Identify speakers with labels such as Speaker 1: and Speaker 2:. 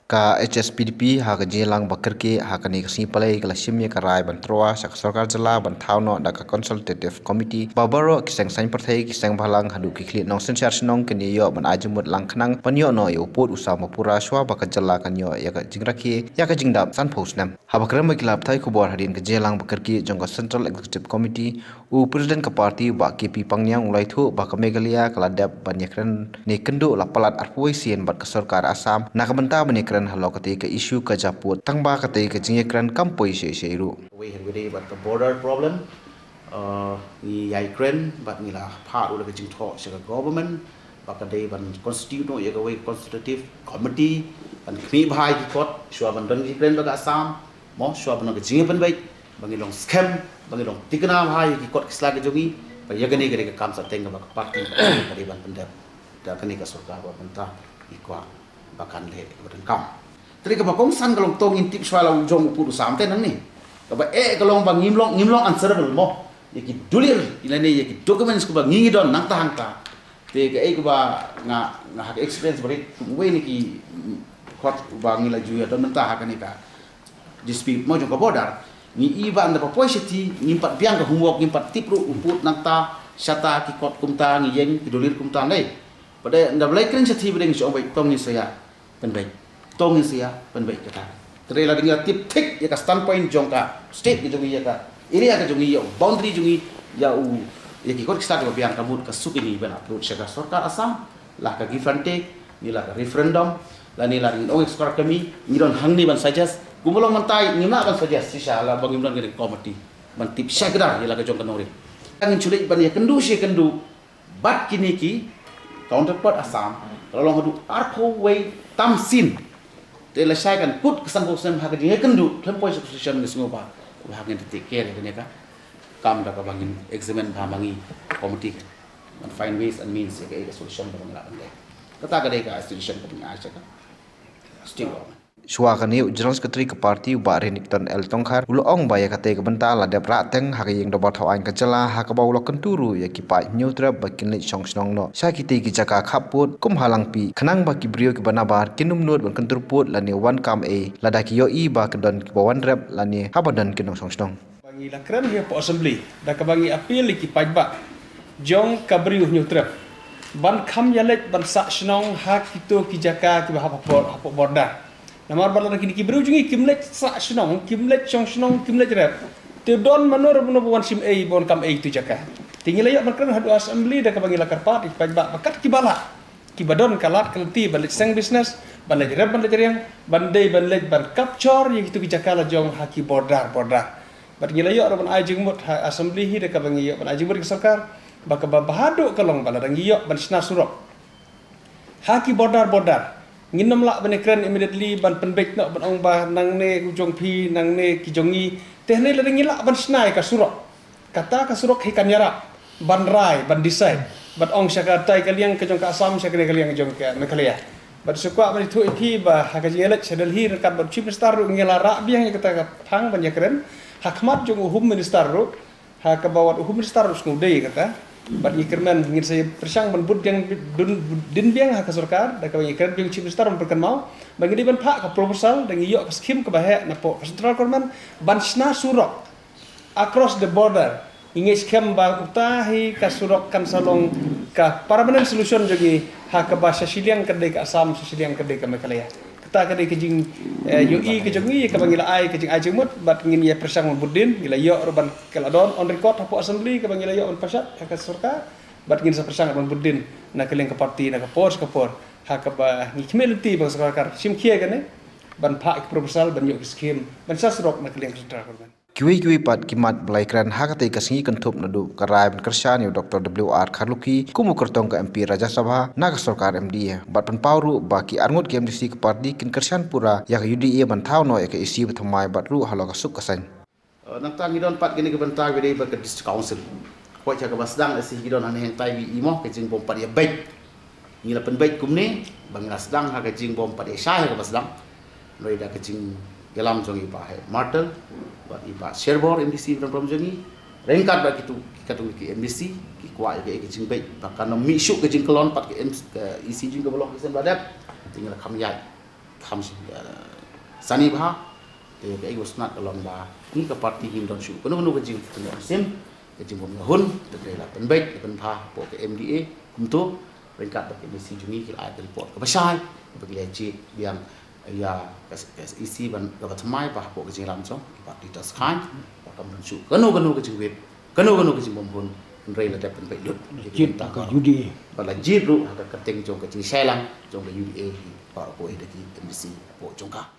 Speaker 1: Ka HSPDP ha ka jelang bakar ke ha ka ni kasi palai ka lasim ka rai ban troa sak sarkar jala ban thauno da ka consultative committee babaro kisang sain parthai kisang balang hadu ki khli nong senchar sinong ke ni yo ban ajumut lang khnang panyo no yo put usama pura shwa ba ka jala kan yo ya ka jingrakhi ya ka jingdap san phos nam ha bakram ki lap thai khubor hadin ka jelang bakar ki jong ka central executive committee u president ka party ba KP pangyang ulai thu ba ka megalia kala dap ban yakran ni kendu la palat arpoi sien bat ka sarkar asam na ka banta ban halo ketika isu kejaput tangba ketika jingekran kampoi seiru.
Speaker 2: We have really but the border problem. Ni Ukraine but ni lah part udah kejing talk sebagai government. Bahkan day ban constitute no ya kawai constitutive committee ban kini bahai kikot shua ban dan Ukraine baga Assam mo shua ban kejing ban baik bangi long scam bangi long tikna bahai kikot kisla kejongi ya gani gani kam sateng ba party dari ban pendap da kani ka surga ba banta ikwa bahkan le badan kam tadi ka bakong san kalong tong intip swala ujong puru samte nang ni ka ba kalong bang ngimlong answerable mo yaki dulir ilani yaki documents ko ba ngingi don nang tahang ta te ka ka ba nga hak experience bari we ni ki khot ba ngila ju ya don ta hak ni ka dispute mo jong ka border ni iba anda pa poisiti ngimpat biang ka homework ngimpat tipru uput nang ta syata ki kot kumta ngiyeng ki dulir kumta nei pada anda belai keren seti bedeng so baik tong ni saya penbaik tong ni saya penbaik kata terela dengan tip tik ya ka standpoint jongka state ki jongi ya ka area ka jongi ya boundary jongi ya u ya ki kot start biang kabut ka suki ni ben approach ka sarkar Assam lah ka give and take ni lah ka referendum lah ni lah ong ekskor kami ni don hang ni ban suggest gumulong mantai ni nak ban suggest sisa lah bang imran ke committee ban tip syagda ya lah ka jong kanori angin culik ban ya kendu si kendu bat kini ki counterpart Assam kalau hadu arko way tamsin telesaikan put kesan bosan hak dia kendu tempoi position ni semua hak yang take care ni ka kam da ka bangin examine bangi committee and find ways and means ya ka solution bang la bang kata ka dei ka solution ko punya aja ka still
Speaker 1: Shua kani General Secretary ke parti ba Renington L Tongkhar ulo ong ba ya kate ke benta la de prateng ha yang do bathau an kacala ha ka ba ulo kenturu ya ki pa neutra ba kinli songsnong no sa ki te ki jaka khaput kum halang pi khnang ba ki brio ki banabar kinum not ban kenturput la ni wan kam e la da ki yo i ba ke don ki wan rep la ni ha ba don kinong songsnong
Speaker 3: bangi la kran hi po assembly da ka bangi appeal ki pajba jong ka brio neutra ban kham yalet ban sa snong ha ki to ki jaka ki ba ha po borda namar balar kini kibru jungi kimlet sa snong kimlet chong snong kimlet rep te don manor buno buan sim ei bon kam ei tu jaka tinggal ayo makran hadu assembly da ka bangi lakar parti pajba bakat kibala kibadon kalat kelti balet seng business balet rep balet riang bandai balet ban capture yang itu jaka la jong haki border bat ngila yo ban ajing mut assembly hi da ka bangi yo ban ajing mut sarkar baka bahadu kalong balar ngi yo ban sna surok haki border nginam lak benekran immediately ban penbek nak ban ong ba nang ne ujong pi nang ne kijongi tehne la ngila ban snai ka surok kata ka surok hikan yara ban rai ban decide bat ong syaka tai kaliang ke jong ka Assam syaka kaliang jong ka Meghalaya bat sukwa ban thu ipi ba ha ka jelet sedal hi rekat ban chief minister ru ngila ra biang kata ka thang ban yakren hakmat jong home minister ru ha ka bawat home minister ru skudai kata bat ikerman ngin saya persang ban bud yang din biang ha ka sarkar da ka ikran biang chief minister memperkan mau bagi di ban pak ka proposal dan iyo ka skim ka bahaya na po central government ban sna surok across the border ingin skim ba utahi ka surok kan salong ka permanent solution jogi ha ka bahasa siliang ka dei ka Assam siliang ka dei ka Meghalaya kata ka dei kejing UI ke jongi ka bangila ai kejing ajemut bat ngin ya persang budin gila yo roban keladon on record hapo assembly ka bangila yo on pasat ka surka bat ngin sa persang ban budin na keleng ka parti na ka por ha ka ba ngikmelti bang sarkar simkhie ka ne ban pha proposal ban yo skim ban sa surok na keleng ka sarkar
Speaker 1: Kiwi pat kimat belaikran hakate kasingi kentup nadu karai ban kersan yu Dr. WR Kharluki kumu kertong ke MP Rajya Sabha naga sarkar MD bat pen pauru baki arngut ke MDC ke parti kin kersan pura ya ke UDA ban thau no ya ke isi bethamai bat ru halo ka suk kasan
Speaker 2: nang tang idon pat gini ke bentar bede ba ke district council ko cha ka basdang asi idon ane hang tai wi imo ke jing bom pat ya baik ni la pen baik kumne bangila sedang ha ke jing bom pat ya sah ke basdang noi da ke jing gelam jongi pa hai martel bat iba sherbor MDC from jongi rengkat ba kitu katu ki MDC ki kwa ke jing baik bahkan mi syuk ke jing kelon pat ke isi jing ke blok isen badat tinggal kham yai tham sani bah te ke was not along ba ni ka party him don shu kono kono ke jing tene sim ke jing bom hun te la pen baik pen pha po ke MDA kum to ringkat ba ke misi jungi ki ai report ka basai ba ke chi biang ya SEC ban ka batmai ba po ke jing lam chong party tas khan ba kam don shu kono kono ke jing wet kono ke jing bom hun rei la te pen baik lut
Speaker 3: Jit ka UDA.
Speaker 2: ba la jit ru ka teng chong ke jing sai lang chong ke UDA pa po e de ki MDC po chong ka